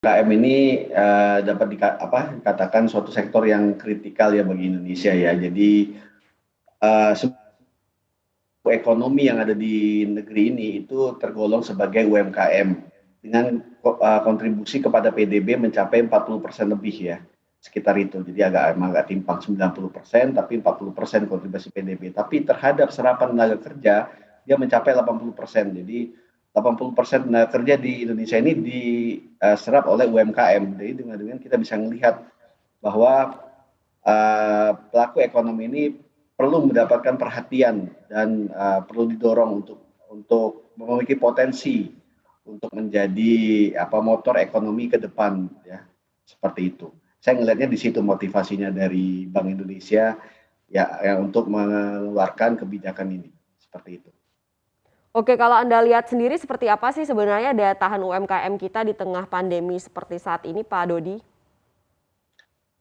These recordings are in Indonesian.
UMKM ini dapat dikatakan suatu sektor yang kritikal ya bagi Indonesia ya. Jadi ekonomi yang ada di negeri ini itu tergolong sebagai UMKM dengan kontribusi kepada PDB mencapai 40% lebih ya, sekitar itu. Jadi agak timpang 90%, tapi 40% kontribusi PDB. Tapi terhadap serapan tenaga kerja dia mencapai 80%. Jadi 80% tenaga kerja di Indonesia ini diserap oleh UMKM. Jadi dengan kita bisa melihat bahwa pelaku ekonomi ini perlu mendapatkan perhatian dan perlu didorong untuk memiliki potensi untuk menjadi motor ekonomi ke depan ya, seperti itu. Saya melihatnya di situ motivasinya dari Bank Indonesia ya untuk mengeluarkan kebijakan ini, seperti itu. Oke, kalau Anda lihat sendiri seperti apa sih sebenarnya daya tahan UMKM kita di tengah pandemi seperti saat ini, Pak Dodi?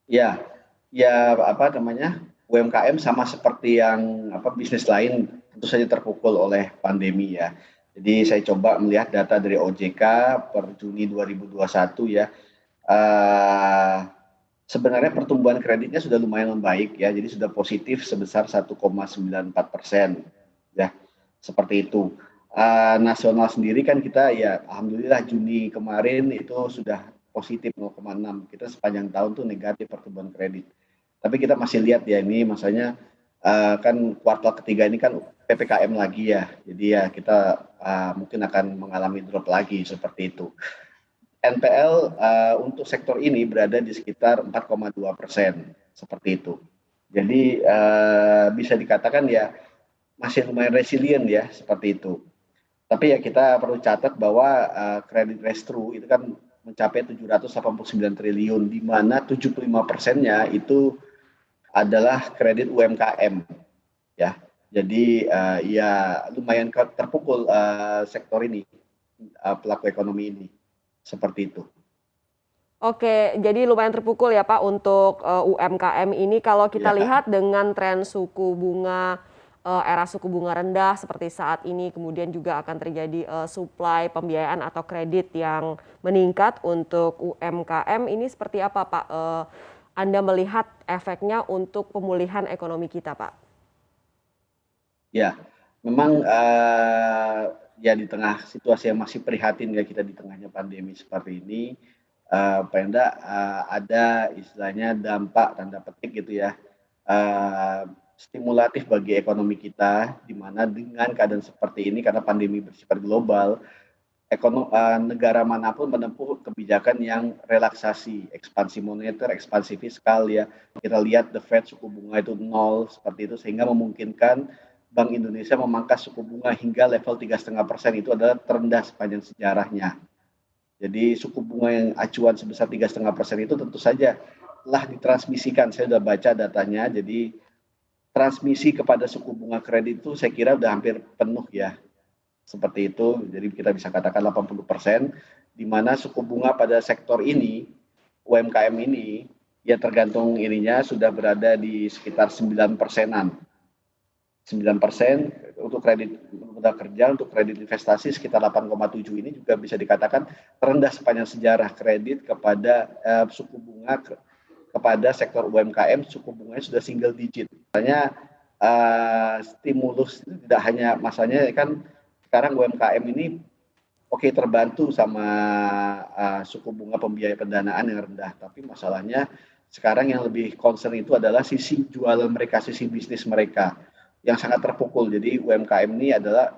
Ya, UMKM sama seperti yang bisnis lain tentu saja terpukul oleh pandemi ya. Jadi saya coba melihat data dari OJK per Juni 2021 ya. Sebenarnya pertumbuhan kreditnya sudah lumayan membaik ya, jadi sudah positif sebesar 1,94% ya, seperti itu. Nasional sendiri kan kita ya alhamdulillah Juni kemarin itu sudah positif 0,6. Kita sepanjang tahun tuh negatif pertumbuhan kredit. Tapi kita masih lihat ya ini masanya kan kuartal ketiga ini kan PPKM lagi ya. Jadi ya kita mungkin akan mengalami drop lagi seperti itu. NPL untuk sektor ini berada di sekitar 4,2%, seperti itu. Jadi bisa dikatakan ya masih lumayan resilient ya, seperti itu. Tapi ya kita perlu catat bahwa kredit restru itu kan mencapai 789 triliun, di mana 75%-nya itu adalah kredit UMKM ya. Jadi ya lumayan terpukul sektor ini, pelaku ekonomi ini. Seperti itu. Oke, jadi lumayan terpukul ya Pak untuk UMKM ini. Kalau kita lihat dengan tren suku bunga, era suku bunga rendah seperti saat ini, kemudian juga akan terjadi supply pembiayaan atau kredit yang meningkat untuk UMKM ini seperti apa Pak? Anda melihat efeknya untuk pemulihan ekonomi kita Pak? Ya, memang ya di tengah situasi yang masih prihatin ya kita di tengahnya pandemi seperti ini, Pemda ada istilahnya dampak tanda petik gitu ya, stimulatif bagi ekonomi kita, di mana dengan keadaan seperti ini karena pandemi bersifat global, negara manapun menempuh kebijakan yang relaksasi, ekspansi moneter, ekspansi fiskal ya. Kita lihat The Fed suku bunga itu 0 seperti itu sehingga memungkinkan Bank Indonesia memangkas suku bunga hingga level 3,5%, itu adalah terendah sepanjang sejarahnya. Jadi suku bunga yang acuan sebesar 3,5% itu tentu saja telah ditransmisikan. Saya sudah baca datanya, jadi transmisi kepada suku bunga kredit itu saya kira sudah hampir penuh ya. Seperti itu, jadi kita bisa katakan 80%, di mana suku bunga pada sektor ini, UMKM ini, ya tergantung ininya sudah berada di sekitar 9%-an. 9% untuk kredit modal kerja, untuk kredit investasi sekitar 8,7 ini juga bisa dikatakan terendah sepanjang sejarah kredit kepada suku bunga kepada sektor UMKM, suku bunganya sudah single digit. Misalnya stimulus itu tidak hanya masanya kan sekarang UMKM ini terbantu sama suku bunga pembiayaan pendanaan yang rendah, tapi masalahnya sekarang yang lebih concern itu adalah sisi jualan mereka, sisi bisnis mereka yang sangat terpukul. Jadi UMKM ini adalah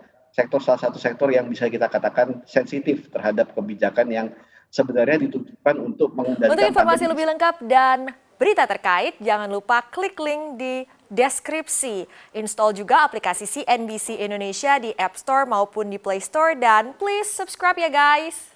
salah satu sektor yang bisa kita katakan sensitif terhadap kebijakan yang sebenarnya ditujukan untuk mengendalikan pandemi. Untuk informasi lebih lengkap dan berita terkait, jangan lupa klik link di deskripsi. Install juga aplikasi CNBC Indonesia di App Store maupun di Play Store dan please subscribe ya guys.